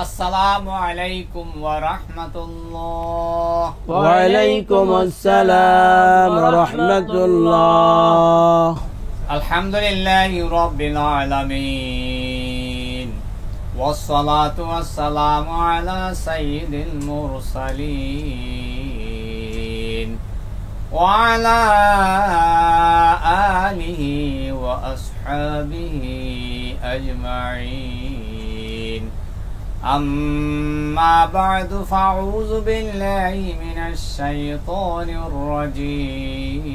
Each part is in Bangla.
আসসালামু আলাইকুম ওয়া রাহমাতুল্লাহ। ওয়া আলাইকুম আসসালাম ওয়া রাহমাতুল্লাহ। আলহামদুলিল্লাহি রাব্বিল আলামিন ওয়াসসালাতু ওয়াসসালামু আলা সাইয়্যিদিল মুরসালিন ওয়া আলা আলিহি ওয়া আসহাবিহি আজমাইন। أما بعد فأعوذ بالله من الشيطان الرجيم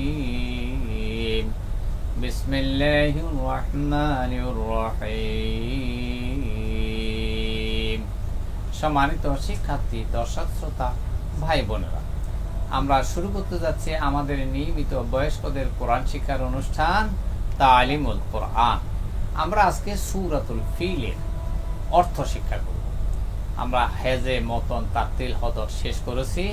بسم الله الرحمن الرحيم। সম্মানিত শিক্ষার্থী, দর্শক শ্রোতা, ভাই বোনেরা, আমরা শুরু করতে যাচ্ছি আমাদের নিয়মিত বয়স্কদের কোরআন শিক্ষার অনুষ্ঠান তালিমুল কোরআন। আমরা আজকে সূরাতুল ফিলের অর্থ শিক্ষা করব। আমরা হেজে, মতন, তারতিল, হদর শেষ করেছি।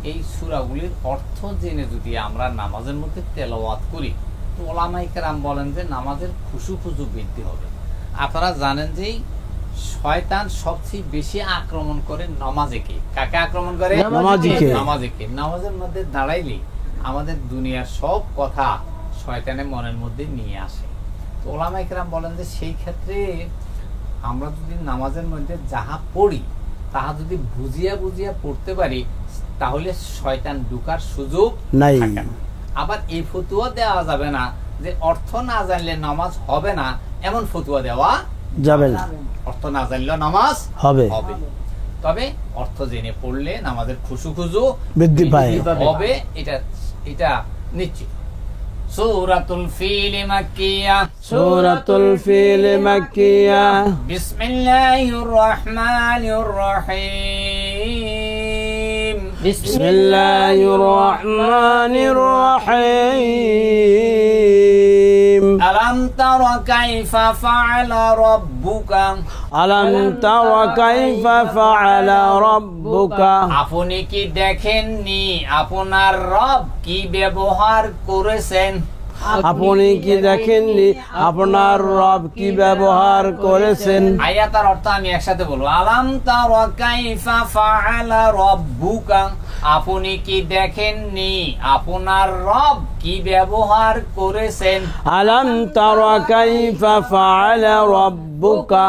এই সূরাগুলির অর্থ জেনে যদি আমরা নামাজের মধ্যে তেলাওয়াত করি তো ওলামায়ে কেরাম বলেন যে নামাজের খুশু বৃদ্ধি হবে। আপনারা জানেন যে শয়তান সবচেয়ে বেশি আক্রমণ করে নামাজেকে। কাকে আক্রমণ করে? নামাজেকে। নামাজের মধ্যে দাঁড়াইলে আমাদের দুনিয়ার সব কথা শয়তানের মনের মধ্যে নিয়ে আসে। তো ওলামায়ে কেরাম বলেন যে সেই ক্ষেত্রে আমরা যদি নামাজের মধ্যে যাহা পড়ি তাহা যদি বুঝিয়া পড়তে পারি তাহলে শয়তান ঢুকার সুযোগ নাই। আবার এই ফতুয়া দেওয়া যাবে না যে অর্থ না জানলে নামাজ হবে না, এমন ফতুয়া দেওয়া যাবে না। অর্থ না জানলেও নামাজ হবে, তবে অর্থ জেনে পড়লে নামাজের খুশু বৃদ্ধি হবে, এটা নিশ্চিত। সূরাতুল ফিল মাক্কিয়া। সূরাতুল ফিল মাক্কিয়া। বিসমিল্লাহির রহমানির রহিম। বিসমিল্লাহির রহমানির রহিম। আলাম তারা কাইফা ফাআলা রাব্বুকা। আলাম তারা কাইফা ফাআলা রাব্বুকা। আপনি কি দেখেননি আপনার রব কি ব্যবহার করেছেন? আপনি কি দেখেননি আপনার রব কি ব্যবহার করেছেন? আয়াতের অর্থ আমি একসাথে বলবো। আলাম তারা কাইফা ফাআলা রাব্বুকা। আপনি কি দেখেননি আপনার রব কি ব্যবহার করেছেন? আলাম তারা কাইফা ফাআলা রাব্বুকা।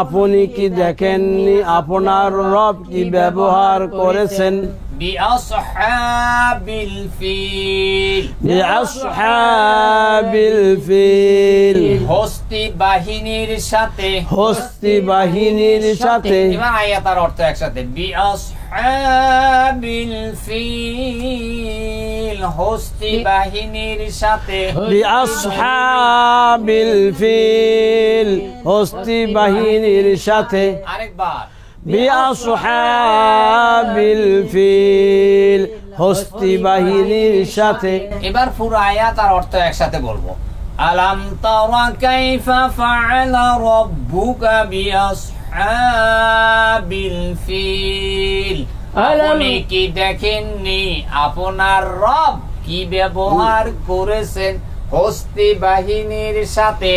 আপনি কি দেখেননি আপনার রব কি ব্যবহার করেছেন? বিআসহাবিল ফিল। বিআসহাবিল ফিল। হস্তি বাহিনীর সাথে। হস্তি বাহিনীর সাথে। এবার আয়াতের অর্থ একসাথে। বিআসহাবিল ফিল। হস্তি বাহিনীর সাথে। বিআসহাবিল ফিল। হস্তি বাহিনীর সাথে। আরেকবার। বিআসহাবিল ফিল। হস্তি বাহিনীর সাথে। এবার পুরো আয়াত আর অর্থ একসাথে বলবো। আলাম তারা কাইফা ফাআলা রাব্বুকা বিআসহাবিল ফিল। আপনি কি দেখেননি আপনার রব কি ব্যবহার করেছেন হস্তি বাহিনীর সাথে?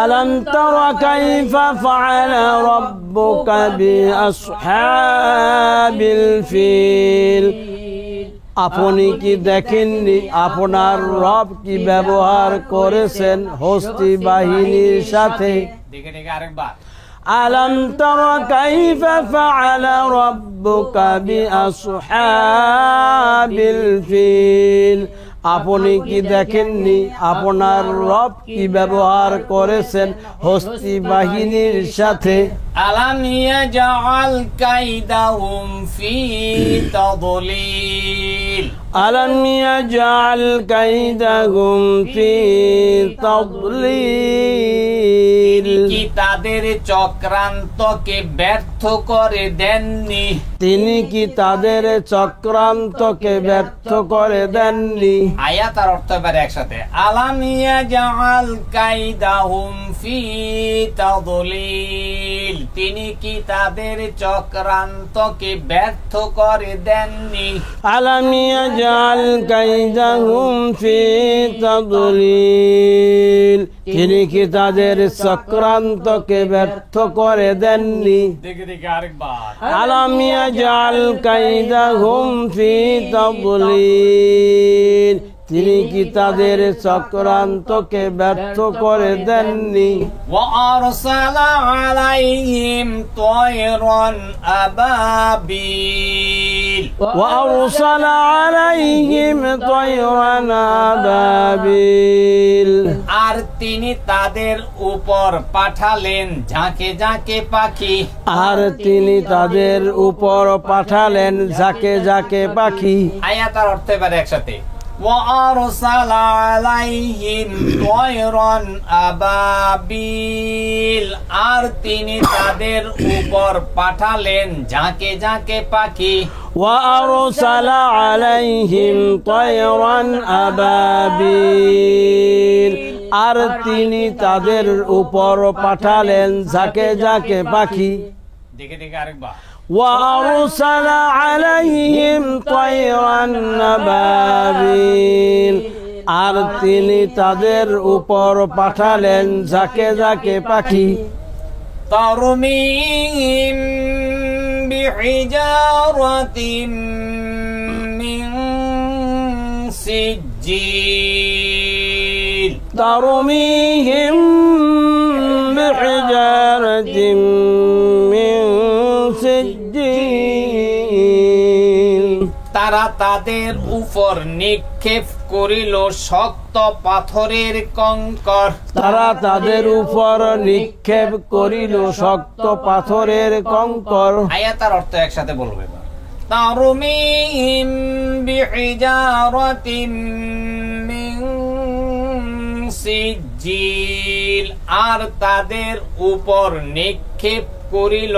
আলাম তারা কাইফা ফাআলা রাব্বুকা বিআসহাবিল ফিল। আপনি কি দেখেননি আপনার রব কি ব্যবহার করেছেন হস্তি বাহিনীর সাথে? দেখে আরেকবার। আলাম তারা কাইফা ফাআলা রাব্বুকা বিআসহাবিল ফিল। আপনি কি দেখেননি আপনার রব কি ব্যবহার করেছেন হস্তি বাহিনীর সাথে? আলাম ইয়াজআল কাইদাহুম ফি তাদলিল। আলাম ইয়াজআল কাইদাহুম ফি তাদলিল। কি তাদের চক্রান্তকে ব্যর্থ করে দেননি? তিনি কি তাদের চক্রান্তকে ব্যর্থ করে দেননি? আয়াত আর অর্থ এবার একসাথে। আলাম ইয়াজআল কাইদাহুম ফি তাদলিল। তিনি কি তাদের চক্রান্তকে ব্যর্থ করে দেননি? আলাম ইয়াজআল يجعل كيدهم في تضليل তিনি কি তাদের চক্রান্তকে ব্যর্থ করে দেননি দেখে দেখে আরেকবার আলাম ইয়াজআল কাইদাহুম ফি তাদলিল তিনি কি তাদের চক্রান্তকে ব্যর্থ করে দেননি وأرسل عليهم طيرا أبابيل وأرسل عليهم طيرا أبابيل আর তিনি তাদের উপর পাঠালেন ঝাঁকে ঝাঁকে পাখি আর তিনি তাদের উপর পাঠালেন ঝাঁকে ঝাঁকে পাখি আয়াতার অর্থ এবারে একসাথে وأرسل عليهم طيرا أبابيل আর তিনি তাদের উপর পাঠালেন ঝাঁকে ঝাঁকে পাখি وأرسل عليهم طيرا أبابيل আর তিনি তাদের উপর পাঠালেন ঝাঁকে ঝাঁকে পাখি দেখে দেখে আরেকবার وأرسل عليهم طيرا أبابيل আর তিনি তাদের উপর পাঠালেন ঝাঁকে ঝাঁকে পাখি ترميهم بحجارة من سجيل ترميهم بحجارة من سجيل তারা তাদের উপর নিক্ষেপ করিল শক্ত পাথরের কঙ্কর তারা তাদের উপর নিক্ষেপ করিল শক্ত পাথরের কঙ্কর আয়াতার অর্থ একসাথে বলবে এবার তারমিহিম বিহিজারাতিম মিন সিজিল আর তাদের উপর নিক্ষেপ করিল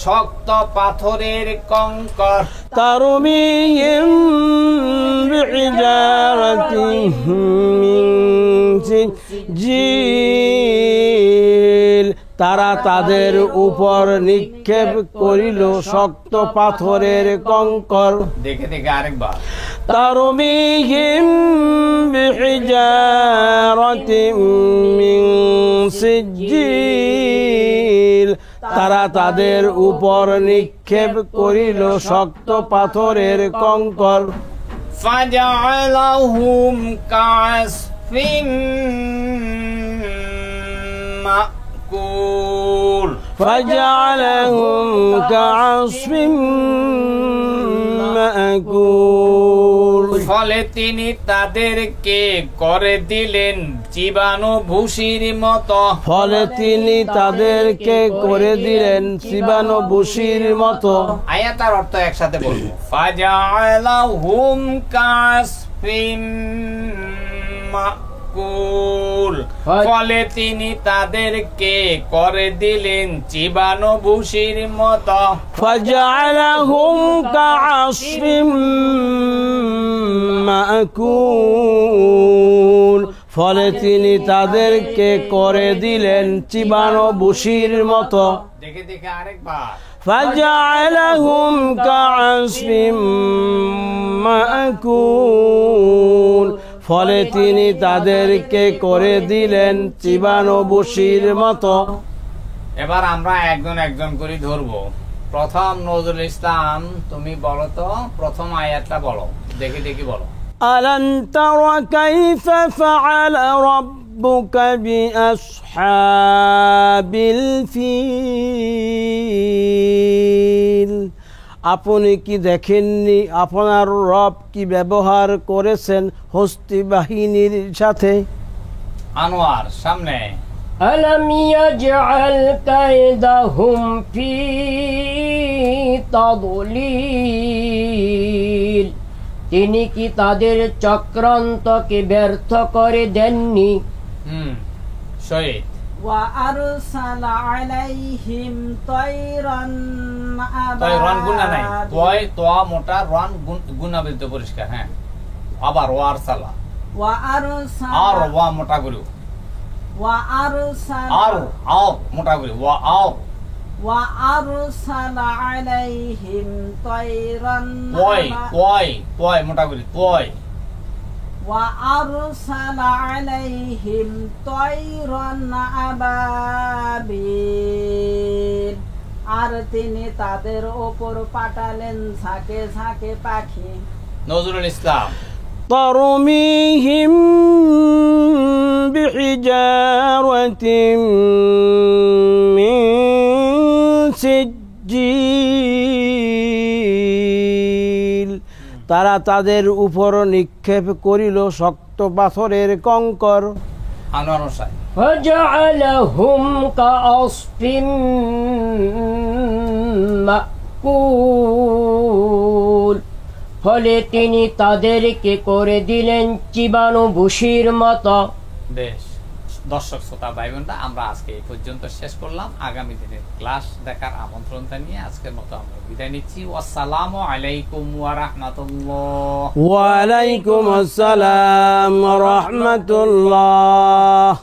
শক্ত পাথরের কঙ্কর ترميهم بحجارة من سجيل তারা তাদের উপর নিক্ষেপ করিল শক্ত পাথরের কঙ্কর দেখে দেখে আরেকবার ترميهم بحجارة من سجيل তারা তাদের উপর নিক্ষেপ করিল শক্ত পাথরের কঙ্কর فجعلهم كعصف مأكول فجعلهم كعصف مأكول ফলে তিনি তাদেরকে করে দিলেন জীবাণু ভুসির মতো ফলে তিনি তাদেরকে করে দিলেন জীবাণু ভুসির মতো আয়াতার অর্থ একসাথে বলবো ফাজআলাহুম কাসফিম মাকুল ফলে তিনি তাদেরকে করে দিলেন জীবাণু ভুসির মতো فجعلهم كعصف মাকুল ফলে তিনি তাদেরকে করে দিলেন জীবাণু ভুসির মতো দেখে দেখে আরেকবার فجعلهم كعصف মাকুল ফলে তিনি তাদেরকে করে দিলেন জীবাণু ভুসির মতো এবার আমরা একজন একজন করে ধরবো প্রথম নজরুল ইসলাম তুমি বলো তো প্রথম আয়াতটা বলো দেখে দেখি বলো ألم تر كيف فعل ربك بأصحاب الفيل আপনি কি দেখেননি আপনার রব কি ব্যবহার করেছেন হস্তি বাহিনীর সাথে আনোয়ার সামনে ألم يجعل كيدهم في تضليل তিনি কি তাদের চক্রান্তকে ব্যর্থ করে দেননি শহীদ وأرسل عليهم طيرا রন গুনা নাই أبابيل তয় তোয়া মোটা রন গুনা বলতে পরিষ্কার হ্যাঁ আবার ওয়ার সালা আর ওয়া মোটা করে আর وأرسل আর মোটা করে ওয়া আর وأرسل عليهم طيرا পয় মোটা করে পয় وأرسل عليهم طيرا أبابيل আর তিনি তাদের ওপর পাঠালেন ঝাঁকে ঝাঁকে পাখি। নজরুল ইসলাম ترميهم بحجارة من سجيل তারা তাদের উপর নিক্ষেপ করিল শক্ত পাথরের কঙ্কর। আনোয়ার হোসেন فجعلهم كعصف مأكول ফলে তিনি তাদেরকে করে দিলেন চিবানো ভুসির মতো। বেশ, দর্শক শ্রোতা ভাই বোনরা, আমরা আজকে এই পর্যন্ত শেষ করলাম। আগামী দিনের ক্লাস দেখার আমন্ত্রণ জানিয়ে আজকের মতো আমরা বিদায় নিচ্ছি। আসসালামু আলাইকুম ওয়া রাহমাতুল্লাহ। ওয়া আলাইকুম আসসালাম ওয়া রাহমাতুল্লাহ।